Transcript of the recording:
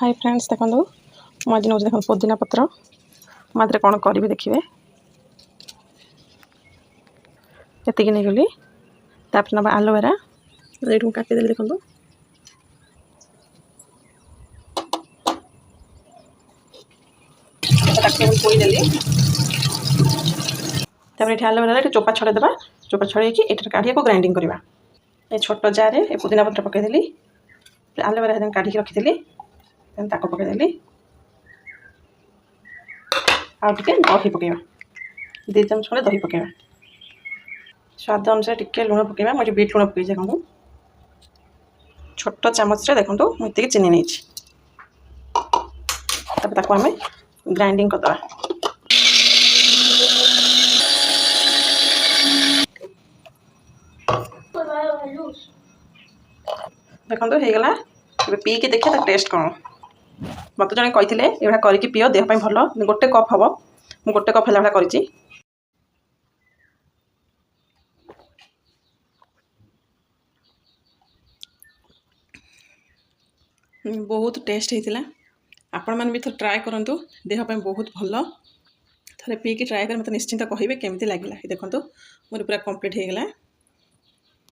Hi friends देखो मुझे नौ देख पुदीना पत्र मुझे कौन करी देखिए ये नहीं गली तापर ना आलोवेरा ये काटिदेली देखो पोईदेली ये आलोवेरा चोपा छड़ेदेवा चोपा छड़े कि काढ़ी को ग्राइंडिंग करवा ये छोट जार ये पुदीना पत्र पकईदेली आलोवेरा काढ़ी रखीदी पकईदेली आगे दही पकईवा 2 चामच खंडे दही पकईवा स्वाद अनुसार टिके लुण पकईवा मुझे बीट लुण पकई देखो छोट चामच देखो मुझे चीनी नहीं आम ग्राइंडिंग करदे देखो हो गला पी के देखिए टेस्ट कौन मत जन कही ये करके पिओ देहपाई भल गोटे कप हम मुझे गोटे कप है कर बहुत टेस्ट होता आपण मैंने भी थोड़ा ट्राए करूँ देहपाई बहुत भल थे पी के ट्राए कर मत निश्चिंत कहे केमती लगे देखो मोर पूरा कंप्लीट हो गला।